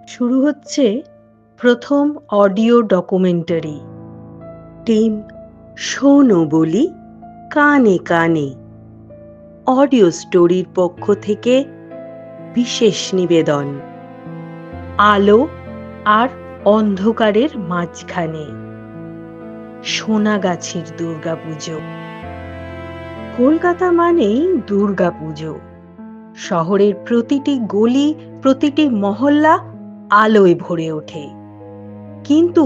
শুরু হচ্ছে প্রথম অডিও ডকুমেন্টারি। টিম শোনো বলি কানে কানে অডিও স্টোরির পক্ষ থেকে বিশেষ নিবেদন। আলো আর অন্ধকারের মাঝখানে সোনাগাছির দুর্গাপুজো। কলকাতা মানেই দুর্গাপুজো। শহরের প্রতিটি গলি, প্রতিটি মহল্লা আলোয় ভরে ওঠে। কিন্তু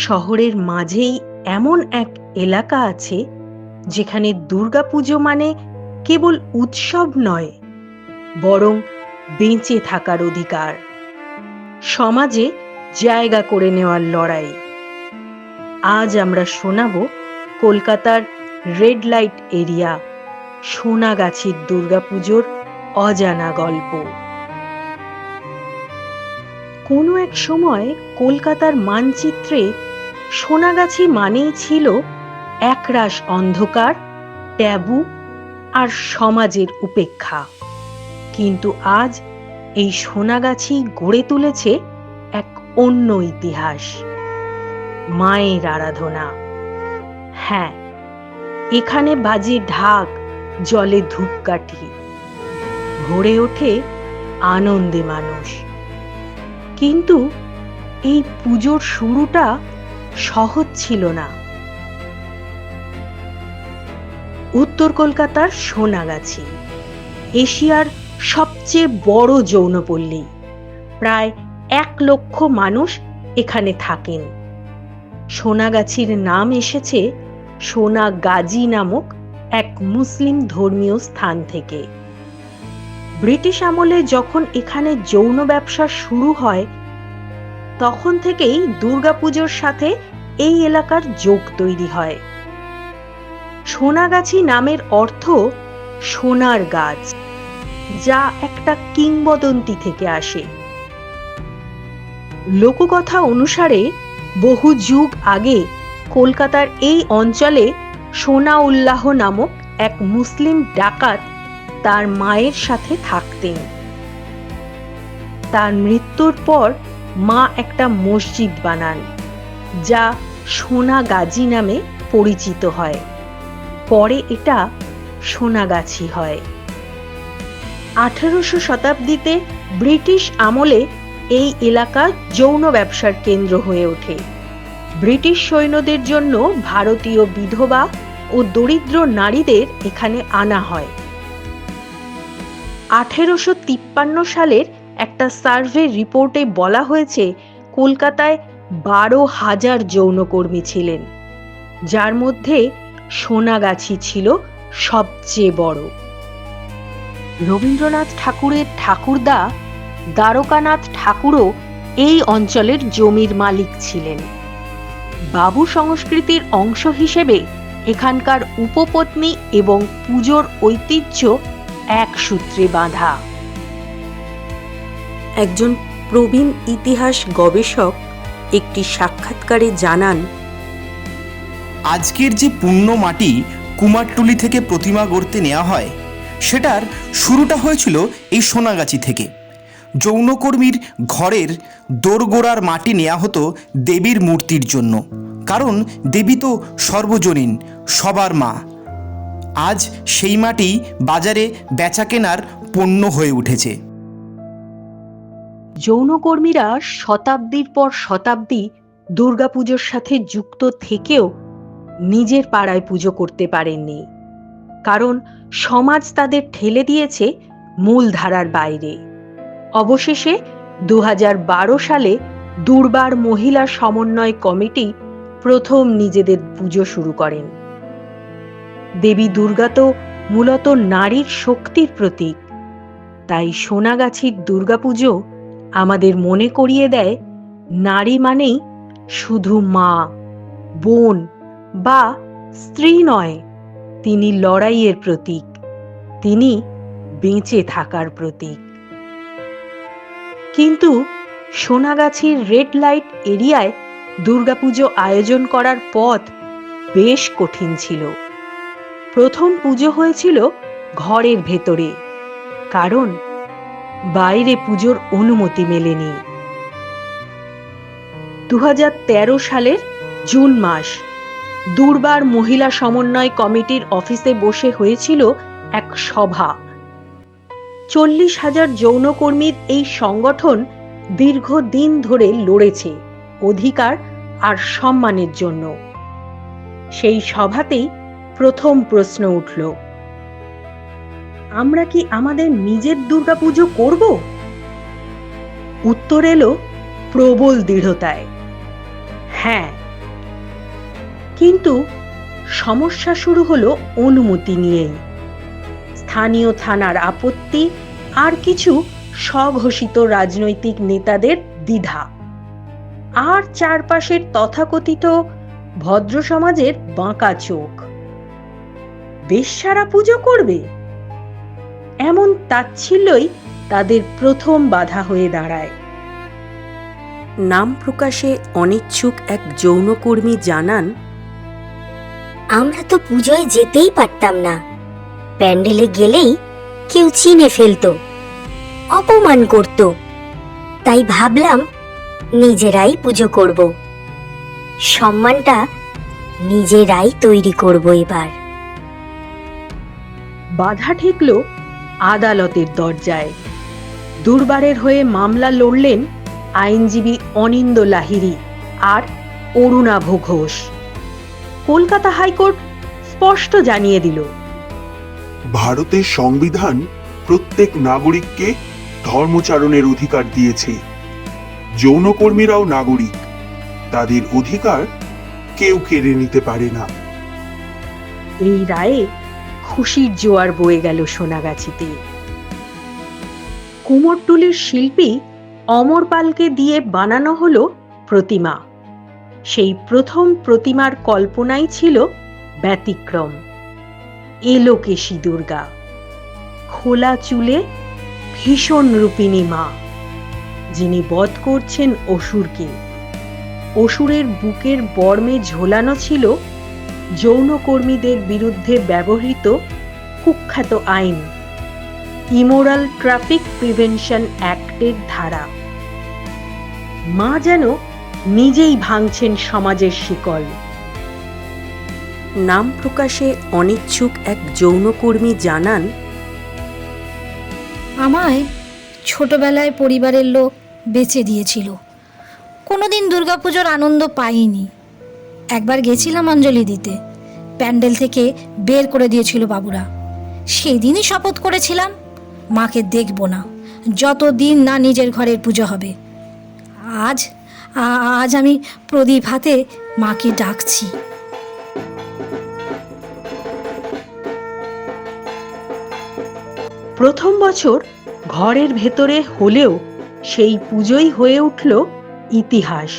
শহরের মাঝেই এমন এক এলাকা আছে যেখানে দুর্গাপুজো মানে কেবল উৎসব নয়, বরং বেঁচে থাকার অধিকার, সমাজে জায়গা করে নেওয়ার লড়াই। আজ আমরা শোনাবো কলকাতার রেড লাইট এরিয়া সোনাগাছির দুর্গাপুজোর অজানা গল্প। কোনো এক সময় কলকাতার মানচিত্রে সোনাগাছি মানেই ছিল একরাশ অন্ধকার, ট্যাবু আর সমাজের উপেক্ষা। কিন্তু আজ এই সোনাগাছি গড়ে তুলেছে এক অন্য ইতিহাস, মায়ের আরাধনা। হ্যাঁ, এখানে বাজে ঢাক, জলে ধূপকাঠি, ভরে ওঠে আনন্দে মানুষ। কিন্তু এই পুজোর শুরুটা সহজ ছিল না। উত্তর কলকাতার সোনাগাছি এশিয়ার সবচেয়ে বড় যৌনপল্লী। প্রায় 1 লক্ষ মানুষ এখানে থাকেন। সোনাগাছির নাম এসেছে সোনাগাজী নামক এক মুসলিম ধর্মীয় স্থান থেকে। ব্রিটিশ আমলে যখন এখানে যৌন ব্যবসা শুরু হয়, তখন থেকেই দুর্গাপুজোর সাথে এই এলাকার যোগ তৈরি হয়। সোনাগাছি নামের অর্থ সোনার গাছ, যা একটা কিংবদন্তি থেকে আসে। লোককথা অনুসারে বহু যুগ আগে কলকাতার এই অঞ্চলে সোনাউল্লাহ নামক এক মুসলিম ডাকাত তার মায়ের সাথে থাকতেন। তার মৃত্যুর পর মা একটা মসজিদ বানান, যা সোনাগাজী নামে পরিচিত হয়। পরে এটা সোনাগাছি হয়। 1800 শতাব্দীতে ব্রিটিশ আমলে এই এলাকা যৌন ব্যবসার কেন্দ্র হয়ে ওঠে। ব্রিটিশ সৈন্যদের জন্য ভারতীয় বিধবা ও দরিদ্র নারীদের এখানে আনা হয়। 1853 সালের একটা সার্ভে রিপোর্টে বলা হয়েছে কলকাতায় 12,000 যৌনকর্মী ছিলেন, যার মধ্যে সোনাগাছি ছিল সবচেয়ে বড়। রবীন্দ্রনাথ ঠাকুরের ঠাকুরদা দ্বারকানাথ ঠাকুরও এই অঞ্চলের জমির মালিক ছিলেন। বাবু সংস্কৃতির অংশ হিসেবে এখানকার উপপত্নী এবং পুজোর ঐতিহ্য এক সূত্রে বাঁধা। একজন প্রবীণ ইতিহাস গবেষক একটি সাক্ষাৎকারে জানান, আজকের যে পুণ্য মাটি কুমারটুলি থেকে প্রতিমা গড়তে নেওয়া হয়, সেটার শুরুটা হয়েছিল এই সোনাগাছি থেকে। যৌনকর্মীর ঘরের দোরগোড়ার মাটি নেওয়া হতো দেবীর মূর্তির জন্য, কারণ দেবী তো সর্বজনীন, সবার মা। আজ সেই মাটি বাজারে বেচাকেনার পণ্য হয়ে উঠেছে। যৌনকর্মীরা শতাব্দীর পর শতাব্দী দুর্গাপুজোর সাথে যুক্ত থেকেও নিজের পাড়ায় পুজো করতে পারেননি, কারণ সমাজ তাদের ঠেলে দিয়েছে মূলধারার বাইরে। অবশেষে 2012 সালে দুর্বার মহিলা সমন্বয় কমিটি প্রথম নিজেদের পুজো শুরু করেন। দেবী দুর্গা তো মূলত নারীর শক্তির প্রতীক, তাই সোনাগাছির দুর্গাপুজো আমাদের মনে করিয়ে দেয় নারী মানেই শুধু মা, বোন বা স্ত্রী নয়, তিনি লড়াইয়ের প্রতীক, তিনি বেঁচে থাকার প্রতীক। কিন্তু সোনাগাছির রেড লাইট এরিয়ায় দুর্গাপুজো আয়োজন করার পথ বেশ কঠিন ছিল। প্রথম পুজো হয়েছিল ঘরের ভেতরে, কারণ বাইরে পুজোর অনুমতি মেলেনি। 2013 সালের জুন মাস। দুর্বার মহিলা সমন্বয় কমিটির অফিসে বসে হয়েছিল এক সভা। 40,000 যৌনকর্মীর এই সংগঠন দীর্ঘদিন ধরে লড়েছে অধিকার আর সম্মানের জন্য। সেই সভাতেই প্রথম প্রশ্ন উঠল, আমরা কি আমাদের নিজের দুর্গাপুজো করব? উত্তর এলো প্রবল দৃঢ়তায়, হ্যাঁ। কিন্তু সমস্যা শুরু হলো অনুমতি নিয়েই। স্থানীয় থানার আপত্তি আর কিছু স্বঘোষিত রাজনৈতিক নেতাদের দ্বিধা, আর চারপাশের তথাকথিত ভদ্র সমাজের বাঁকা চোখ। বেশ্যারা পুজো করবে, এমন তাচ্ছিল্যই তাদের প্রথম বাধা হয়ে দাঁড়ায়। নাম প্রকাশে অনিচ্ছুক এক যৌনকর্মী জানান, আমরা তো পুজোয় যেতেই পারতাম না। প্যান্ডেলে গেলেই কেউ চিনে ফেলতো, অপমান করত। তাই ভাবলাম নিজেরাই পুজো করব, সম্মানটা নিজেরাই তৈরি করব এবার। বাধা ঠেকল আদালতের দরজায়। দুর্বারের হয়ে মামলা লড়লেন আইনজীবী অনিন্দ লাহিড়ী আর অরুণাভ ঘোষ। কলকাতা হাইকোর্ট স্পষ্ট জানিয়ে দিল, ভারতের সংবিধান প্রত্যেক নাগরিককে ধর্মচারণের অধিকার দিয়েছে। যৌনকর্মীরাও নাগরিক, তাদের অধিকার কেউ কেড়ে নিতে পারে না। এই রায়ে খুশির জোয়ার বয়ে গেল সোনাগাছিতে। কুমোরটুলির শিল্পী অমর পালকে দিয়ে বানানো হলো প্রতিমা। সেই প্রথম প্রতিমার কল্পনাই ছিল ব্যতিক্রম। এলোকেশী দুর্গা, খোলা চুলে ভীষণ রূপিণী মা, যিনি বধ করছেন অসুরকে। অসুরের বুকের বর্মে ঝোলানো ছিল যৌনকর্মীদের বিরুদ্ধে ব্যবহৃত কুখ্যাত আইন ইমোরাল ট্রাফিক প্রিভেনশন অ্যাক্টের ধারা। মা যেন নিজেই ভাঙছেন সমাজের শিকল। নাম প্রকাশে অনিচ্ছুক এক যৌনকর্মী জানান, আমায় ছোটবেলায় পরিবারের লোক বেচে দিয়েছিল। কোনোদিন দুর্গাপুজোর আনন্দ পাইনি। একবার গেছিলাম অঞ্জলি দিতে, প্যান্ডেল থেকে বের করে দিয়েছিল বাবুরা। সেদিনই শপথ করেছিলাম মাকে দেখব না যতদিন না নিজের ঘরের পুজো হবে। আজ আমি প্রদীপ হাতে মাকে ডাকছি। প্রথম বছর ঘরের ভেতরে হলেও সেই পুজোই হয়ে উঠল ইতিহাস।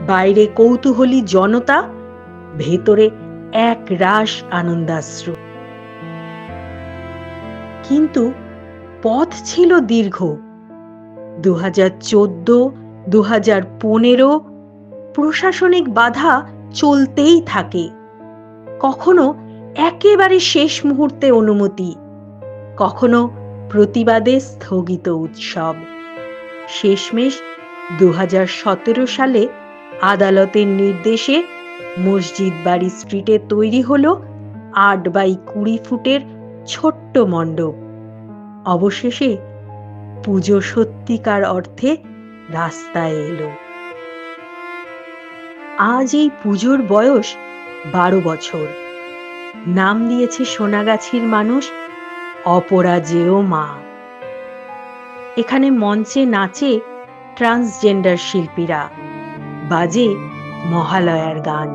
বাইরে কৌতূহলী জনতা, ভেতরে এক রাশ আনন্দাশ্রু। কিন্তু পথ ছিল দীর্ঘ। 2014, 2015 প্রশাসনিক বাধা চলতেই থাকে। কখনো একেবারে শেষ মুহূর্তে অনুমতি, কখনো প্রতিবাদে স্থগিত উৎসব। শেষমেশ 2017 সালে আদালতের নির্দেশে মসজিদ বাড়ি স্ট্রিটে তৈরি হলো 8x20 ফুটের ছোট্ট মণ্ডপ। অবশেষে পুজো সত্যিকার অর্থে রাস্তায় এলো। আজ এই পুজোর বয়স 12 বছর। নাম দিয়েছে সোনাগাছির মানুষ অপরাজেয় মা। এখানে মঞ্চে নাচে ট্রান্সজেন্ডার শিল্পীরা, বাজে মহালয়ার গান।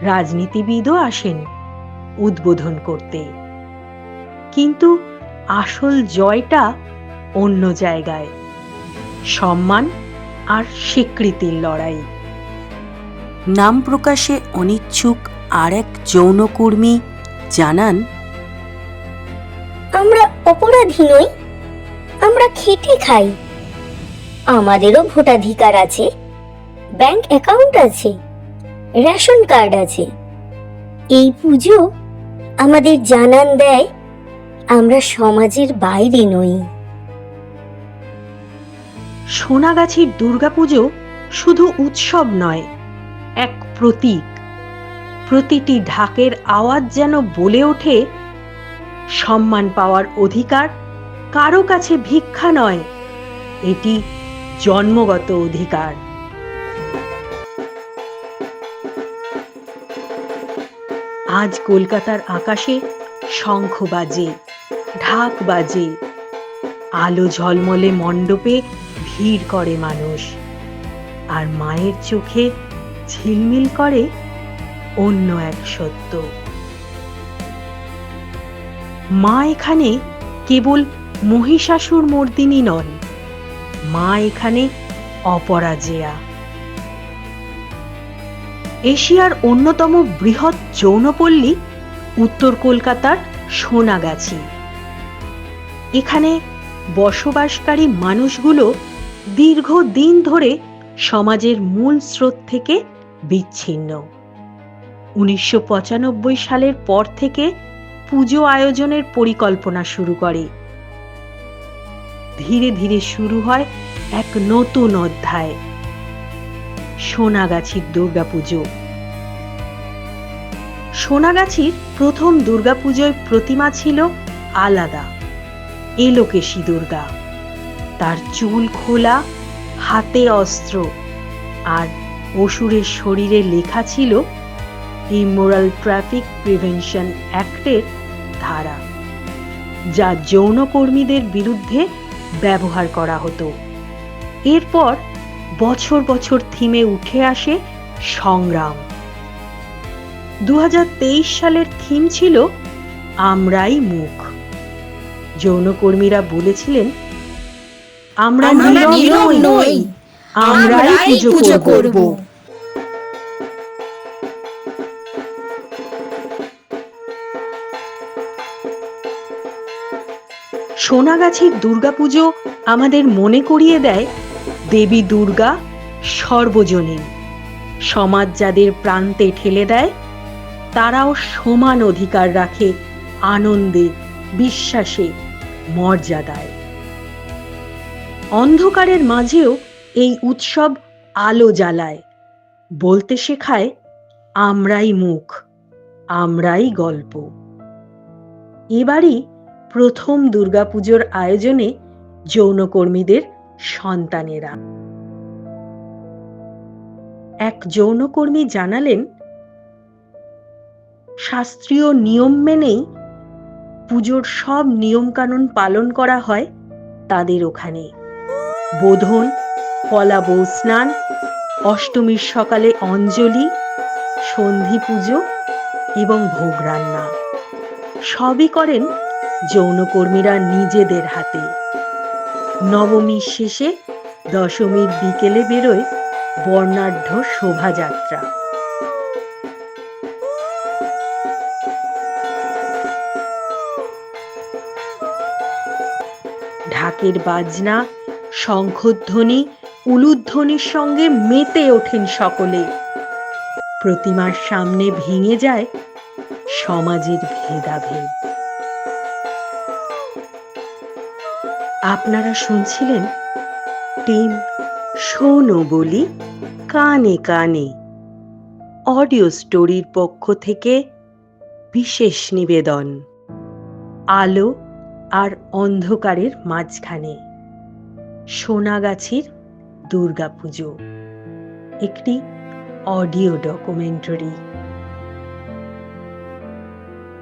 রাজনীতিবিদও আসেন উদ্বোধন করতে, কিন্তু আসল জয়টা অন্য জায়গায়। সম্মান আর স্বীকৃতির লড়াই। নাম প্রকাশে অনিচ্ছুক আর এক যৌনকর্মী জানান, আমরা অপরাধী নই, আমরা খেটে খাই। আমাদেরও ভোটাধিকার আছে, ব্যাংক অ্যাকাউন্ট আছে, রেশন কার্ড আছে। এই পুজো আমাদের জানান দেয় আমরা সমাজের বাইরে নই। সোনাগাছির দুর্গাপুজো শুধু উৎসব নয়, এক প্রতীক। প্রতিটি ঢাকের আওয়াজ যেন বলে ওঠে, সম্মান পাওয়ার অধিকার কারো কাছে ভিক্ষা নয়, এটি জন্মগত অধিকার। আজ কলকাতার আকাশে শঙ্খ বাজে, ঢাক বাজে, আলো ঝলমলে মণ্ডপে ভিড় করে মানুষ, আর মায়ের চোখে ঝিলমিল করে অন্য এক সত্য। মা এখানে কেবল মহিষাসুর মর্দিনী নন, মা এখানে অপরাজেয়া। এশিয়ার অন্যতম বৃহৎ যৌনপল্লী উত্তর কলকাতার সোনাগাছি। এখানে বসবাসকারী মানুষগুলো দীর্ঘদিন ধরে সমাজের মূল স্রোত থেকে বিচ্ছিন্ন। 1995 সালের পর থেকে পুজো আয়োজনের পরিকল্পনা শুরু করে। ধীরে ধীরে শুরু হয় এক নতুন অধ্যায়, সোনাগাছির দুর্গাপুজো। সোনাগাছির প্রথম দুর্গাপুজোয় প্রতিমা ছিল আলাদা, এলোকেশী দুর্গা। তার চুল খোলা, হাতে অস্ত্র, আর অসুরের শরীরে লেখা ছিল ইমোরাল ট্রাফিক প্রিভেনশন অ্যাক্টের ধারা, যা যৌনকর্মীদের বিরুদ্ধে ব্যবহার করা হতো। এরপর বছর বছর থিমে উঠে আসে সংগ্রাম। 2023 সালের থিম ছিল আমরাই মুখ। যৌনকর্মীরা বলেছিলেন, আমরা নীরব নই, আমরাই পুজো করব। সোনাগাছির দুর্গাপুজো আমাদের মনে করিয়ে দেয়, দেবী দুর্গা সর্বজনীন। সমাজ যাদের প্রান্তে ঠেলে দেয়, তারাও সমান অধিকার রাখে আনন্দে, বিশ্বাসে, মর্যাদায়। অন্ধকারের মাঝেও এই উৎসব আলো জ্বালায়, বলতে শেখায় আমরাই মুখ, আমরাই গল্প। এবারই প্রথম দুর্গাপুজোর আয়োজনে যৌনকর্মীদের সন্তানেরা। এক যৌনকর্মী জানালেন, শাস্ত্রীয় নিয়ম মেনেই পুজোর সব নিয়মকানুন পালন করা হয় তাদের ওখানে। বোধন, পলা বউ স্নান, অষ্টমীর সকালে অঞ্জলি, সন্ধি পুজো এবং ভোগ রান্না সবই করেন যৌনকর্মীরা নিজেদের হাতে। নবমীর শেষে দশমীর বিকেলে বেরোয় বর্ণাঢ্য শোভাযাত্রা। ঢাকের বাজনা, শঙ্খধ্বনি, উলুধ্বনির সঙ্গে মেতে ওঠেন সকলে। প্রতিমার সামনে ভেঙে যায় সমাজের ভেদাভেদ। আপনারা শুনছিলেন টিম শোনো বলি কানে কানে অডিও স্টোরির পক্ষ থেকে বিশেষ নিবেদন। আলো আর অন্ধকারের মাঝখানে সোনাগাছির দুর্গাপুজো, একটি অডিও ডকুমেন্টারি।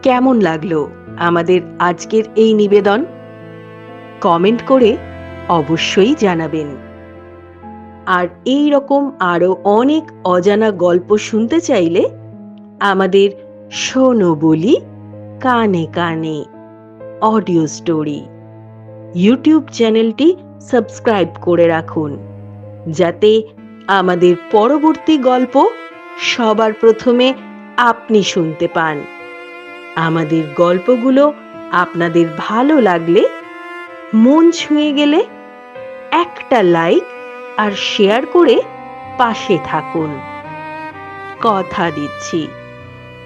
কেমন লাগলো আমাদের আজকের এই নিবেদন? কমেন্ট করে অবশ্যই জানাবেন। আর এই রকম আরো অনেক অজানা গল্প শুনতে চাইলে আমাদের শোনো বলি কানে কানে অডিও স্টোরি ইউটিউব চ্যানেলটি সাবস্ক্রাইব করে রাখুন, যাতে আমাদের পরবর্তী গল্প সবার প্রথমে আপনি শুনতে পান। আমাদের গল্পগুলো আপনাদের ভালো লাগলে, মন ছুঁয়ে গেলে একটা লাইক আর শেয়ার করে পাশে থাকুন। কথা দিচ্ছি,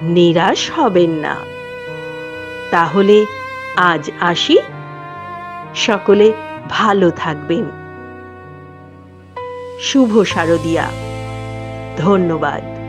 নিরাশ হবেন না। তাহলে আজ আসি। সকলে ভালো থাকবেন। শুভ শারদিয়া। ধন্যবাদ।